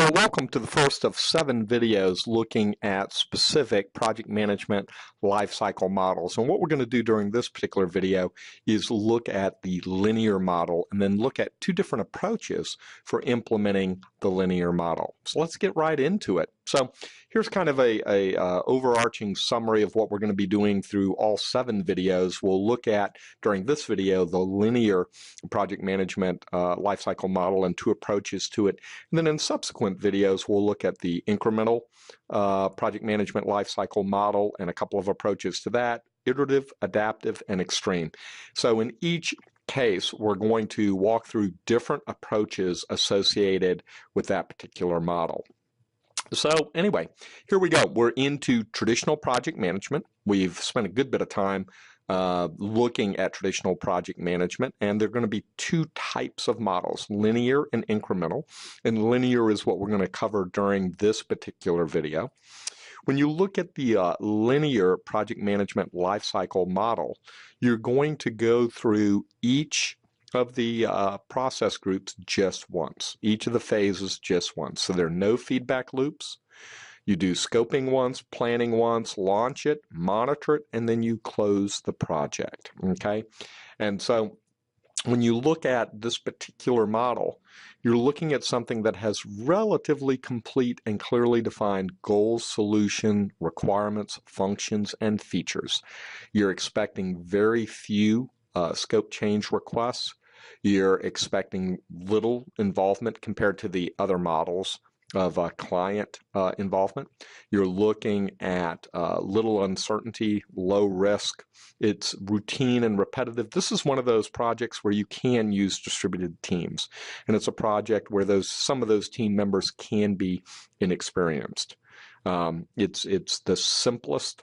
Well, welcome to the first of 7 videos looking at specific project management lifecycle models. And what we're going to do during this particular video is look at the linear model and then look at 2 different approaches for implementing the linear model. So let's get right into it. So here's kind of a overarching summary of what we're going to be doing through all 7 videos. We'll look at, during this video, the linear project management lifecycle model and 2 approaches to it. And then in subsequent videos, we'll look at the incremental project management lifecycle model and a couple of approaches to that: iterative, adaptive, and extreme. So in each case, we're going to walk through different approaches associated with that particular model. So anyway, here we go. We're into traditional project management. We've spent a good bit of time looking at traditional project management, and there are going to be 2 types of models, linear and incremental. And linear is what we're going to cover during this particular video. When you look at the linear project management lifecycle model, you're going to go through each of the process groups just once, each of the phases just once. So there are no feedback loops. You do scoping once, planning once, launch it, monitor it, and then you close the project, okay? And so when you look at this particular model, you're looking at something that has relatively complete and clearly defined goals, solution, requirements, functions, and features. You're expecting very few scope change requests. You're expecting little involvement compared to the other models of client involvement. You're looking at little uncertainty, low risk. It's routine and repetitive. This is one of those projects where you can use distributed teams, and it's a project where some of those team members can be inexperienced. It's the simplest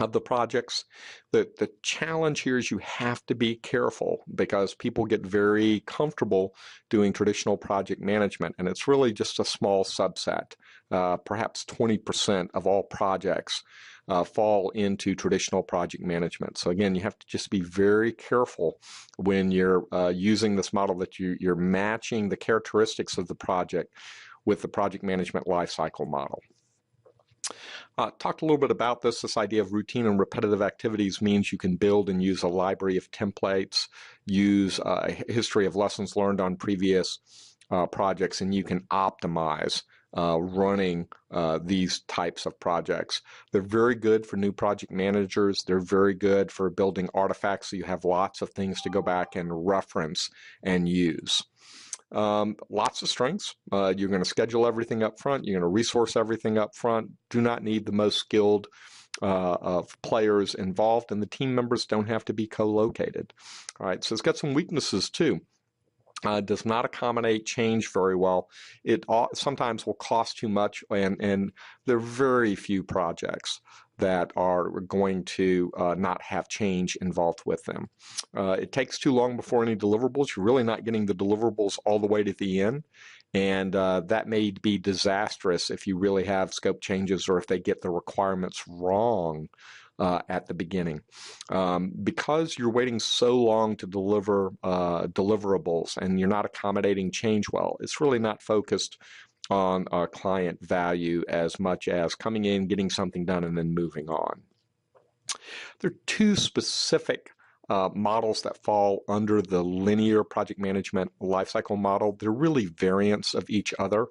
of the projects. The challenge here is you have to be careful because people get very comfortable doing traditional project management, and it's really just a small subset. Perhaps 20% of all projects fall into traditional project management. So again, you have to just be very careful when you're using this model that you're matching the characteristics of the project with the project management lifecycle model. Talked a little bit about this idea of routine and repetitive activities means you can build and use a library of templates, use a history of lessons learned on previous projects, and you can optimize running these types of projects. They're very good for new project managers. They're very good for building artifacts, so you have lots of things to go back and reference and use. Lots of strengths. You're going to schedule everything up front. You're going to resource everything up front. Do not need the most skilled of players involved, and the team members don't have to be co-located. All right, so it's got some weaknesses too. Does not accommodate change very well. It sometimes will cost too much, and there are very few projects that are going to not have change involved with them. It takes too long before any deliverables. You're really not getting the deliverables all the way to the end, and that may be disastrous if you really have scope changes or if they get the requirements wrong at the beginning. Because you're waiting so long to deliver deliverables and you're not accommodating change well, it's really not focused on client value as much as coming in, getting something done, and then moving on. There are 2 specific models that fall under the linear project management lifecycle model. They're really variants of each other.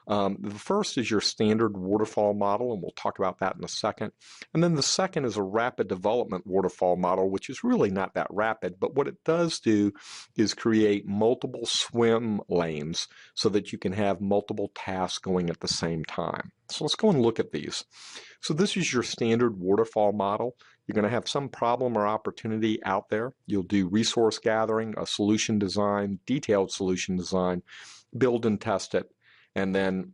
The first is your standard waterfall model, and we'll talk about that in a second. And then the second is a rapid development waterfall model, which is really not that rapid, but what it does do is create multiple swim lanes so that you can have multiple tasks going at the same time. So let's go and look at these. So this is your standard waterfall model. You're going to have some problem or opportunity out there. You'll do resource gathering, a solution design, detailed solution design, build and test it, and then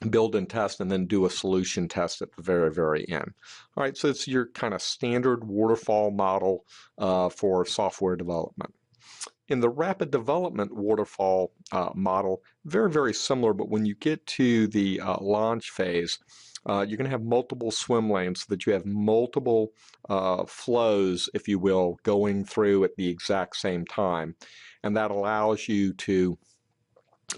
build and test, and then do a solution test at the very, very end. All right, so it's your kind of standard waterfall model for software development. In the rapid development waterfall model, very, very similar, but when you get to the launch phase, you're going to have multiple swim lanes so that you have multiple flows, if you will, going through at the exact same time. And that allows you to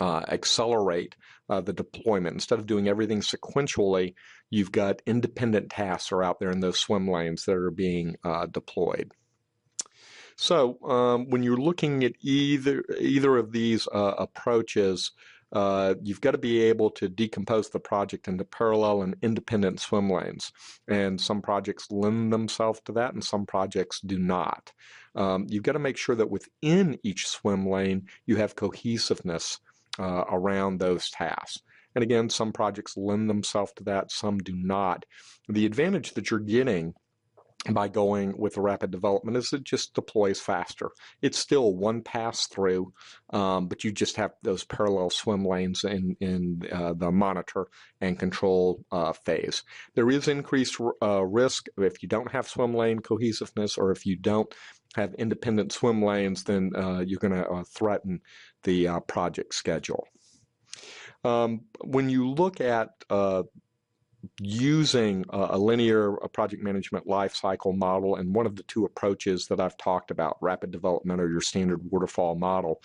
accelerate the deployment. Instead of doing everything sequentially, you've got independent tasks are out there in those swim lanes that are being deployed. So when you're looking at either of these approaches, you've got to be able to decompose the project into parallel and independent swim lanes. And some projects lend themselves to that and some projects do not. You've got to make sure that within each swim lane you have cohesiveness around those tasks. And again, some projects lend themselves to that, some do not. The advantage that you're getting by going with rapid development is it just deploys faster. It's still one pass through, but you just have those parallel swim lanes in the monitor and control phase. There is increased risk if you don't have swim lane cohesiveness, or if you don't have independent swim lanes, then you're going to threaten the project schedule. When you look at using a linear project management lifecycle model, and one of the two approaches that I've talked about, rapid development or your standard waterfall model,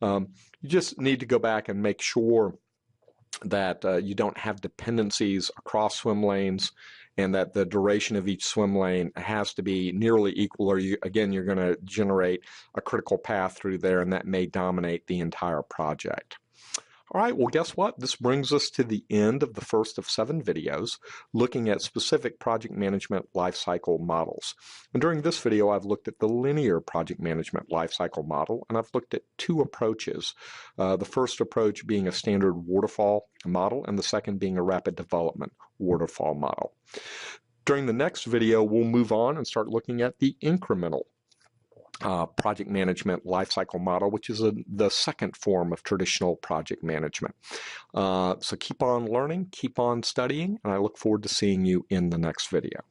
you just need to go back and make sure that you don't have dependencies across swim lanes, and that the duration of each swim lane has to be nearly equal, or again, you're going to generate a critical path through there, and that may dominate the entire project. All right, well, guess what? This brings us to the end of the first of 7 videos looking at specific project management lifecycle models. And during this video, I've looked at the linear project management lifecycle model, and I've looked at 2 approaches. The first approach being a standard waterfall model, and the second being a rapid development waterfall model. During the next video, we'll move on and start looking at the incremental project management lifecycle model, which is the second form of traditional project management. So keep on learning, keep on studying, and I look forward to seeing you in the next video.